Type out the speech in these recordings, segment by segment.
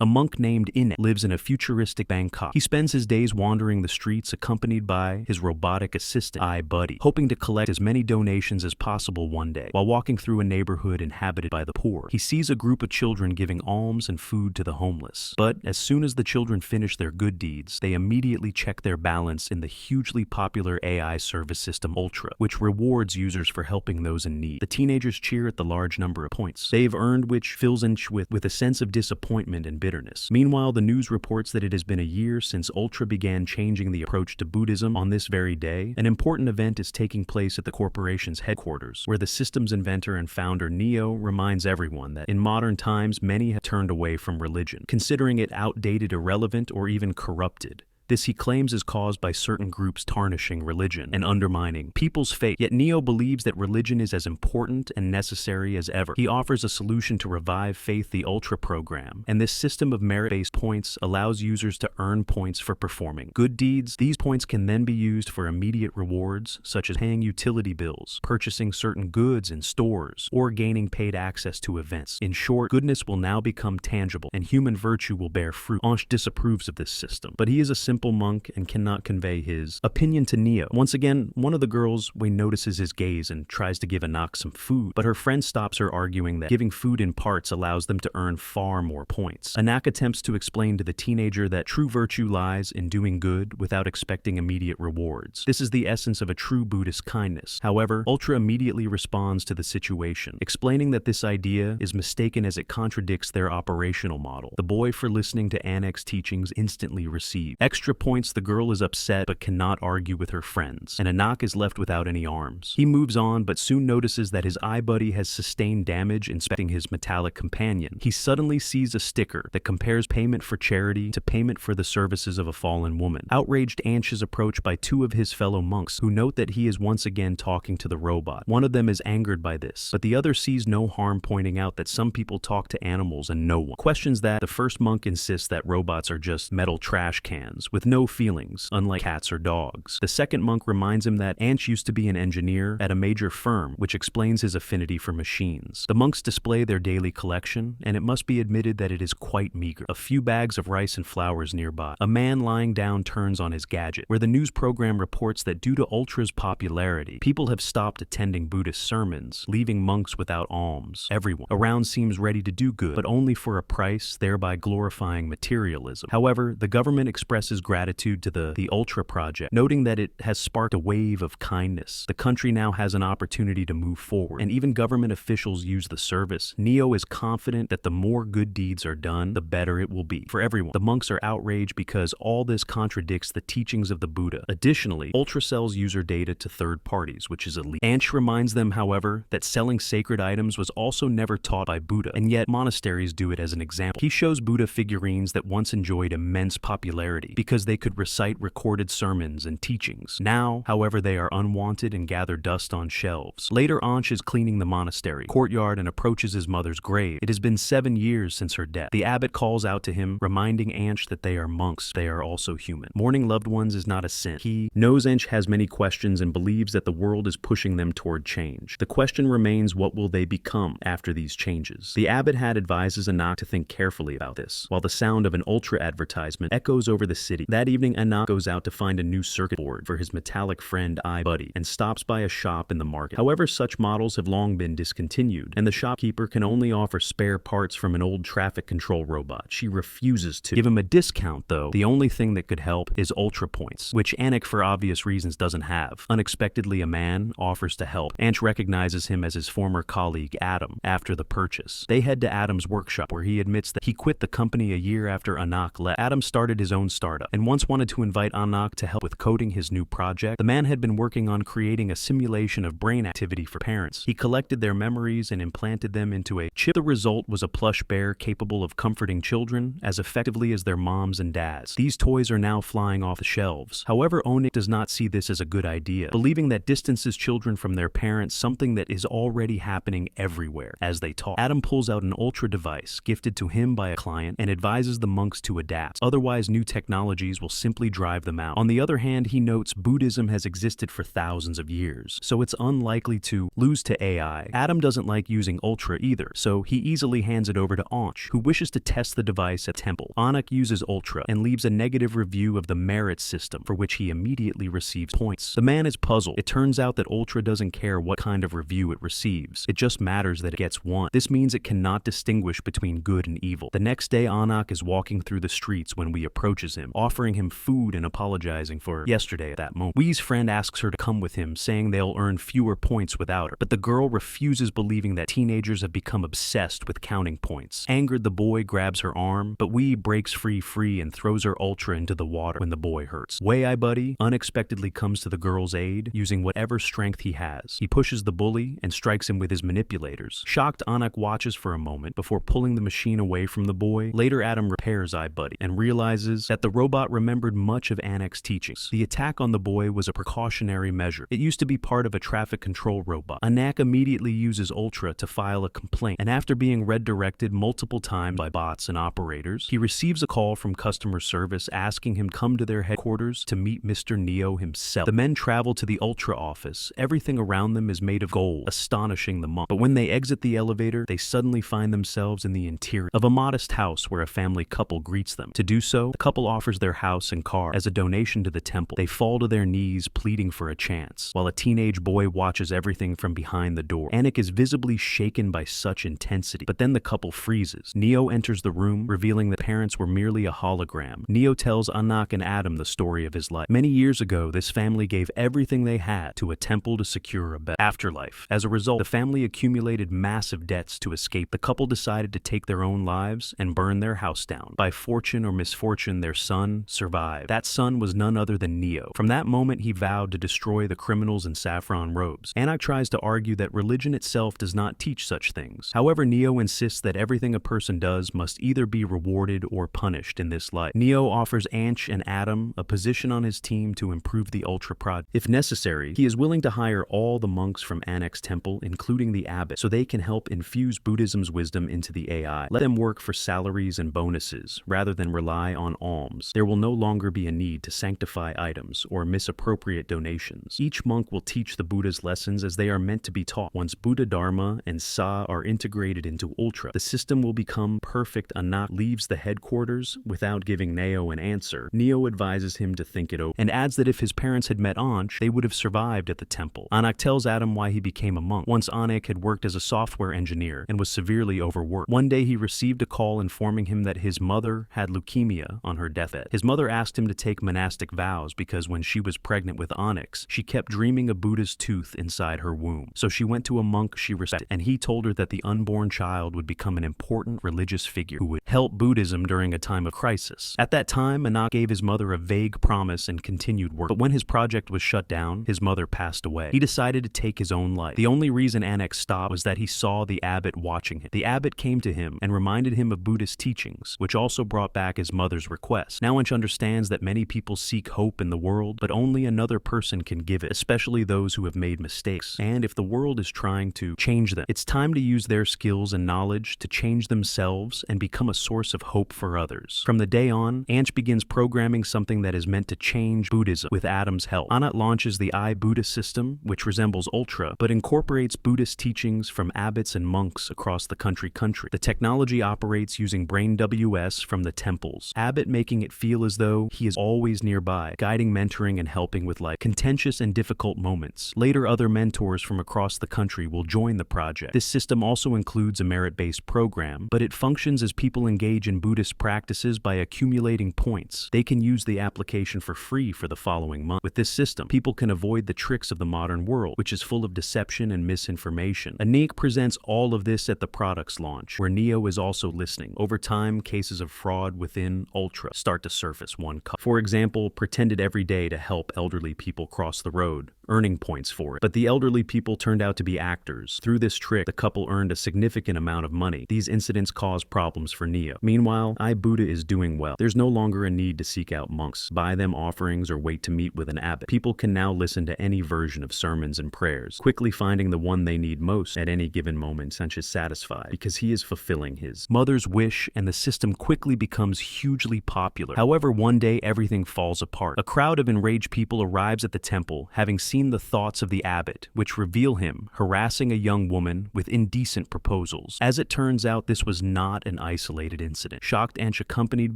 A monk named Anik lives in a futuristic Bangkok. He spends his days wandering the streets accompanied by his robotic assistant, iBuddy, hoping to collect as many donations as possible one day. While walking through a neighborhood inhabited by the poor, he sees a group of children giving alms and food to the homeless. But as soon as the children finish their good deeds, they immediately check their balance in the hugely popular AI service system Ultra, which rewards users for helping those in need. The teenagers cheer at the large number of points they've earned, which fills Inch with a sense of disappointment and bitterness. Meanwhile, the news reports that it has been a year since Ultra began changing the approach to Buddhism. On this very day, an important event is taking place at the corporation's headquarters, where the system's inventor and founder Neo reminds everyone that in modern times many have turned away from religion, considering it outdated, irrelevant, or even corrupted. This, he claims, is caused by certain groups tarnishing religion and undermining people's faith. Yet Neo believes that religion is as important and necessary as ever. He offers a solution to revive faith, the Ultra program, and this system of merit-based points allows users to earn points for performing good deeds. These points can then be used for immediate rewards, such as paying utility bills, purchasing certain goods in stores, or gaining paid access to events. In short, goodness will now become tangible, and human virtue will bear fruit. Ansh disapproves of this system, but he is a simple monk and cannot convey his opinion to Neo. Once again, one of the girls notices his gaze and tries to give Anik some food, but her friend stops her, arguing that giving food in parts allows them to earn far more points. Anik attempts to explain to the teenager that true virtue lies in doing good without expecting immediate rewards. This is the essence of a true Buddhist kindness. However, Ultra immediately responds to the situation, explaining that this idea is mistaken as it contradicts their operational model. The boy, for listening to Anik's teachings, instantly receives extra points. The girl is upset but cannot argue with her friends, and Anik is left without any arms. He moves on, but soon notices that his iBuddy has sustained damage inspecting his metallic companion. He suddenly sees a sticker that compares payment for charity to payment for the services of a fallen woman. Outraged, Ansh is approached by two of his fellow monks, who note that he is once again talking to the robot. One of them is angered by this, but the other sees no harm, pointing out that some people talk to animals and no one questions that. The first monk insists that robots are just metal trash cans with no feelings, unlike cats or dogs. The second monk reminds him that Ansh used to be an engineer at a major firm, which explains his affinity for machines. The monks display their daily collection, and it must be admitted that it is quite meager. A few bags of rice and flowers nearby. A man lying down turns on his gadget, where the news program reports that due to Ultra's popularity, people have stopped attending Buddhist sermons, leaving monks without alms. Everyone around seems ready to do good, but only for a price, thereby glorifying materialism. However, the government expresses gratitude to the Ultra project, noting that it has sparked a wave of kindness. The country now has an opportunity to move forward, and even government officials use the service. Neo is confident that the more good deeds are done, the better it will be for everyone. The monks are outraged because all this contradicts the teachings of the Buddha. Additionally, Ultra sells user data to third parties, which is illegal. Ansh reminds them, however, that selling sacred items was also never taught by Buddha, and yet monasteries do it as an example. He shows Buddha figurines that once enjoyed immense popularity because they could recite recorded sermons and teachings. Now, however, they are unwanted and gather dust on shelves. Later, Ansh is cleaning the monastery courtyard and approaches his mother's grave. It has been 7 years since her death. The abbot calls out to him, reminding Ansh that they are monks. They are also human. Mourning loved ones is not a sin. He knows Ansh has many questions and believes that the world is pushing them toward change. The question remains, what will they become after these changes? The abbot advises Anik to think carefully about this, while the sound of an Ultra advertisement echoes over the city. That evening, Anik goes out to find a new circuit board for his metallic friend iBuddy and stops by a shop in the market. However, such models have long been discontinued, and the shopkeeper can only offer spare parts from an old traffic control robot. She refuses to give him a discount, though. The only thing that could help is Ultra points, which Anik, for obvious reasons, doesn't have. Unexpectedly, a man offers to help. Ansh recognizes him as his former colleague, Adam, after the purchase. They head to Adam's workshop, where he admits that he quit the company a year after Anik left. Adam started his own startup and once wanted to invite Anik to help with coding his new project. The man had been working on creating a simulation of brain activity for parents. He collected their memories and implanted them into a chip. The result was a plush bear capable of comforting children as effectively as their moms and dads. These toys are now flying off the shelves. However, Anik does not see this as a good idea, believing that distances children from their parents, something that is already happening everywhere as they talk. Adam pulls out an Ultra device gifted to him by a client and advises the monks to adapt. Otherwise, new technology technologies will simply drive them out. On the other hand, he notes Buddhism has existed for thousands of years, so it's unlikely to lose to AI. Adam doesn't like using Ultra either, so he easily hands it over to Anik, who wishes to test the device at Temple. Anik uses Ultra and leaves a negative review of the merit system, for which he immediately receives points. The man is puzzled. It turns out that Ultra doesn't care what kind of review it receives. It just matters that it gets one. This means it cannot distinguish between good and evil. The next day, Anik is walking through the streets when Wee approaches him, offering him food and apologizing for yesterday at that moment. Wee's friend asks her to come with him, saying they'll earn fewer points without her, but the girl refuses, believing that teenagers have become obsessed with counting points. Angered, the boy grabs her arm, but Wee breaks free and throws her Ultra into the water when the boy hurts. Wei buddy unexpectedly comes to the girl's aid, using whatever strength he has. He pushes the bully and strikes him with his manipulators. Shocked, Anik watches for a moment before pulling the machine away from the boy. Later, Adam repairs buddy and realizes that the robot remembered much of Anik's teachings. The attack on the boy was a precautionary measure. It used to be part of a traffic control robot. Anik immediately uses Ultra to file a complaint, and after being redirected multiple times by bots and operators, he receives a call from customer service asking him to come to their headquarters to meet Mr. Neo himself. The men travel to the Ultra office. Everything around them is made of gold, astonishing the monk. But when they exit the elevator, they suddenly find themselves in the interior of a modest house where a family couple greets them. To do so, the couple offers their house and car as a donation to the temple. They fall to their knees, pleading for a chance, while a teenage boy watches everything from behind the door. Anik is visibly shaken by such intensity, but then the couple freezes. Neo enters the room, revealing that parents were merely a hologram. Neo tells Anik and Adam the story of his life. Many years ago, this family gave everything they had to a temple to secure a better afterlife. As a result, the family accumulated massive debts to escape. The couple decided to take their own lives and burn their house down. By fortune or misfortune, their son survived. That son was none other than Neo. From that moment, he vowed to destroy the criminals in saffron robes. Anik tries to argue that religion itself does not teach such things. However, Neo insists that everything a person does must either be rewarded or punished in this life. Neo offers Anik and Adam a position on his team to improve the Ultra Project. If necessary, he is willing to hire all the monks from Anik's temple, including the abbot, so they can help infuse Buddhism's wisdom into the AI. Let them work for salaries and bonuses, rather than rely on alms. There will no longer be a need to sanctify items or misappropriate donations. Each monk will teach the Buddha's lessons as they are meant to be taught. Once Buddha Dharma and Sa are integrated into Ultra, the system will become perfect. Anik leaves the headquarters without giving Neo an answer. Neo advises him to think it over, and adds that if his parents had met Anik, they would have survived at the temple. Anik tells Adam why he became a monk. Once Anik had worked as a software engineer and was severely overworked. One day he received a call informing him that his mother had leukemia on her deathbed. His mother asked him to take monastic vows because when she was pregnant with Onyx, she kept dreaming of Buddha's tooth inside her womb. So she went to a monk she respected, and he told her that the unborn child would become an important religious figure who would help Buddhism during a time of crisis. At that time, Anik gave his mother a vague promise and continued work. But when his project was shut down, his mother passed away. He decided to take his own life. The only reason Anik stopped was that he saw the abbot watching him. The abbot came to him and reminded him of Buddhist teachings, which also brought back his mother's request. Now Anik understands that many people seek hope in the world, but only another person can give it, especially those who have made mistakes. And if the world is trying to change them, it's time to use their skills and knowledge to change themselves and become a source of hope for others. From the day on, Anik begins programming something that is meant to change Buddhism with Adam's help. Anik launches the Buddha system, which resembles Ultra, but incorporates Buddhist teachings from abbots and monks across the country. The technology operates using Brain WS from the temples, Abbot making it feel as though he is always nearby, guiding, mentoring, and helping with life contentious and difficult moments. Later, other mentors from across the country will join the project. This system also includes a merit-based program, but it functions as people engage in Buddhist practices by accumulating points. They can use the application for free for the following month. With this system, people can avoid the tricks of the modern world, which is full of deception and misinformation. Anik presents all of this at the product's launch, where Neo is also listening. Over time, cases of fraud within Ultra start to surface. One couple, for example, pretended every day to help elderly people cross the road, earning points for it. But the elderly people turned out to be actors. Through this trick, the couple earned a significant amount of money. These incidents caused problems for Neo. Meanwhile, Buddha is doing well. There's no longer a need to seek out monks, buy them offerings, or wait to meet with an abbot. People can now listen to any version of sermons and prayers, quickly finding the one they need most at any given moment, such as satisfied, because he is fulfilling his mother's wish, and the system quickly becomes hugely popular. However, one day everything falls apart. A crowd of enraged people arrives at the temple, having seen the thoughts of the abbot, which reveal him harassing a young woman with indecent proposals. As it turns out, this was not an isolated incident. Shocked and accompanied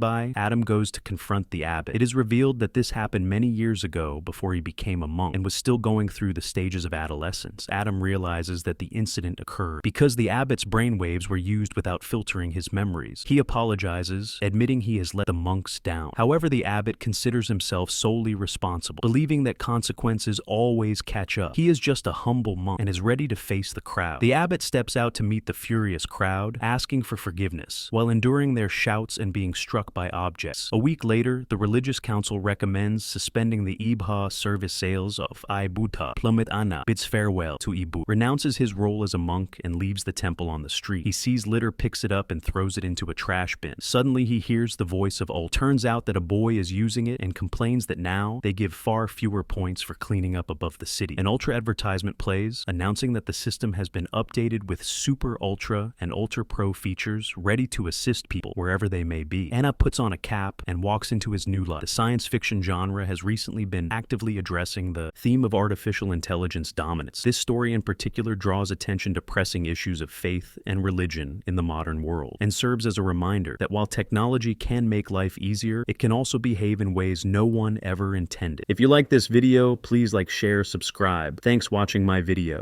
by, Adam goes to confront the abbot. It is revealed that this happened many years ago before he became a monk and was still going through the stages of adolescence. Adam realizes that the incident occurred because the abbot's brainwaves were used without filtering his memories. He apologizes, admitting he has let the monks down. However, the abbot considers himself solely responsible, believing that consequences always catch up. He is just a humble monk and is ready to face the crowd. The abbot steps out to meet the furious crowd, asking for forgiveness, while enduring their shouts and being struck by objects. A week later, the religious council recommends suspending the Ibha service sales of Buddha. Plummet Anna bids farewell to Ibu, renounces his role as a monk, and leaves the temple on the street. He sees litter, picks it up, and throws it into a trash bin. Suddenly, he hears the voice of Ult. Turns out that a boy is using it and complains that now they give far fewer points for cleaning up above the city. An Ultra advertisement plays, announcing that the system has been updated with Super Ultra and Ultra Pro features ready to assist people wherever they may be. Anna puts on a cap and walks into his new life. The science fiction genre has recently been actively addressing the theme of artificial intelligence dominance. This story in particular draws attention to pressing issues of faith and religion in the modern world, and serves as a reminder that while technology can make life easier, it can also behave in ways no one ever intended. If you like this video, please like, share, subscribe. Thanks watching my video.